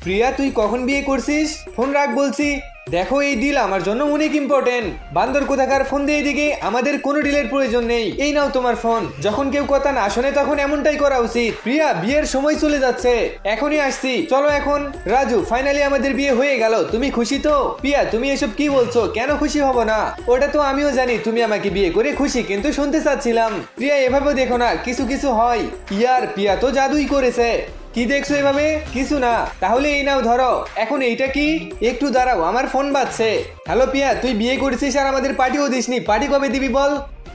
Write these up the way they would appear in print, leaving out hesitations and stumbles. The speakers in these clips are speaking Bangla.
প্রিয়া তুই কখন বিয়ে করছিস? ফোন রাখ বলছি। দেখো এই ডিল আমার জন্য অনেক ইম্পর্টেন্ট। বান্দর কোথাকার ফোন দিয়ে দিকে, আমাদের কোনো ডিলের প্রয়োজন নেই। এই নাও তোমার ফোন। যখন কেউ কথা না শোনে তখন এমনটাই করা উচিত। প্রিয়া বিয়ের সময় চলে যাচ্ছে, এখনই আসছি, চলো এখন। রাজু ফাইনালি আমাদের বিয়ে হয়ে গেল, তুমি খুশি তো? প্রিয়া তুমি এসব কি বলছো? কেন খুশি হব না? ওটা তো আমিও জানি তুমি আমাকে বিয়ে করে খুশি, কিন্তু শুনতে চাচ্ছিলাম। প্রিয়া এভাবে দেখো না, কিছু কিছু হয়। ইয়ার প্রিয়া তো জাদুই করেছে। কি দেখছো এভাবে? কিছু না। তাহলে এই নাও ধরো। এখন এইটা কি? একটু দাঁড়াও, আমার ফোন বাজছে। হ্যালো প্রিয়া, তুই বিয়ে করেছিস আর আমাদের পার্টিও দিসনি। পার্টি কবে দিবি বল?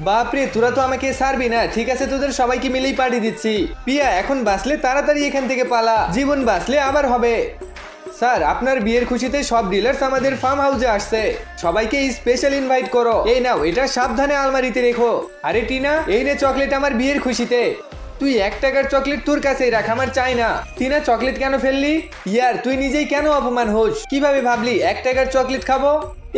বাপরে, তোরা তো আমাকে ছাড়বি না। ঠিক আছে, তোদের সবাইকে মিলেই পার্টি দিচ্ছি। প্রিয়া এখন বাঁচলে তাড়াতাড়ি এখান থেকে পালা, জীবন বাঁচলে আবার হবে। স্যার আপনার বিয়ের খুশিতে সব ডিলার্স আমাদের ফার্ম হাউসে আসছে, সবাইকে স্পেশাল ইনভাইট করো। এই নাও, এটা সাবধানে আলমারিতে রেখো। আরে টিনা, এই নে চকলেট আমার বিয়ের খুশিতে। তুই 1 টাকার চকলেট তোর কাছেই রাখ, আমার চাই না। টিনা চকলেট কেন ফেললি? ইয়ার তুই নিজেই কেন অপমান হোস? কিভাবে ভাবলি 1 টাকার চকলেট খাবো?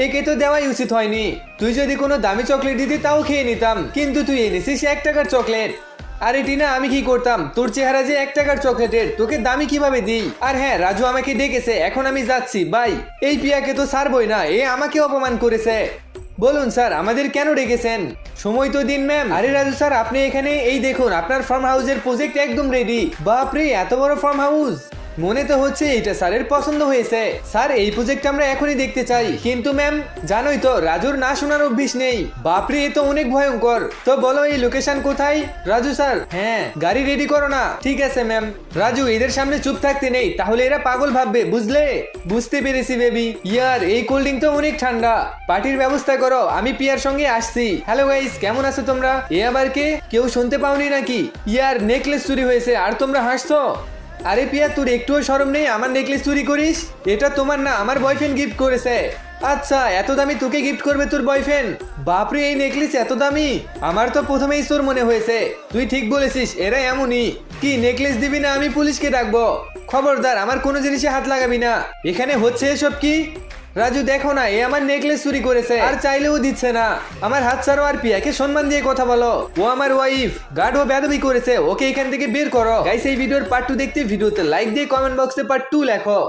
একে তো দেওয়াই উচিত হয়নি। তুই যদি কোনো দামি চকলেট দিতি তাও খেয়ে নিতাম, কিন্তু তুই এনেছিস 1 টাকার চকলেট। আরে টিনা, আমি কি করতাম? তোর চেহারা যে 1 টাকার চকলেটের, তোকে দামি কিভাবে দিই? আর হ্যাঁ, রাজু আমাকে ডেকেছে, এখন আমি যাচ্ছি বাই। এই পিয়াকে তো ছাড়বই না, এ আমাকে অপমান করেছে। বলুন স্যার, আমাদের কেন ডেকেছেন? সময় তো দিন ম্যাম। আরে রাজু স্যার, আপনি এখানে? এই দেখুন আপনার ফার্ম হাউসের প্রজেক্ট একদম রেডি। বাপরে, এত বড় ফার্ম হাউস! মনে তো হচ্ছে এটা স্যারের পছন্দ হয়েছে। স্যার এই প্রজেক্ট আমরা এখনই দেখতে চাই। কিন্তু ম্যাম, জানোই তো রাজুর না শোনার অভ্যেস নেই। বাপরে, এ তো অনেক ভয়ঙ্কর। তো বলো এই লোকেশন কোথায়? রাজু স্যার, হ্যাঁ গাড়ি রেডি করো না। ঠিক আছে ম্যাম। রাজু এদের সামনে চুপ থাকতে নেই, তাহলে এরা পাগল ভাববে, বুঝলে? বুঝতে পেরেছি বেবি। ইয়ার এই কোল্ড ড্রিঙ্ক তো অনেক ঠান্ডা। পার্টির ব্যবস্থা করো, আমি পিয়ার সঙ্গে আসছি। হ্যালো গাইস, কেমন আছো তোমরা? এ আবার কে? কেউ শুনতে পাওনি নাকি? ইয়ার নেকলেস চুরি হয়েছে আর তোমরা হাসছো? আরে পিয়া, তোর একটুও শরম নেই? আমার নেকলেস চুরি করিস? এটা তোমার না, আমার বয়ফ্রেন্ড গিফট করেছে। আচ্ছা, এত দামি তোকে গিফট করবে তোর বয়ফ্রেন্ড? বাপরে, এই নেকলেস এত দামি! আমার তো প্রথমেই চোর মনে হয়েছে। তুই ঠিক বলেছিস, এরা এমনই। কি নেকলেস দিবি না আমি পুলিশকে ডাকবো? খবরদার, আমার কোনো জিনিসে হাত লাগাবি না। এখানে হচ্ছে এসব কি? রাজু দেখো না, এ আমার নেকলেস চুরি করেছে আর চাইলেও দিচ্ছে না। আমার হাত ছাড়ো আর পিয়াকে সম্মান দিয়ে কথা বলো। ও আমার ওয়াইফ। গার্ড ও বেয়াদবি করেছে, ওকে এখান থেকে বের করো। গাইস এই ভিডিওর পার্ট 2 দেখতে ভিডিওতে লাইক দিয়ে কমেন্ট বক্সে পার্ট 2 লেখো।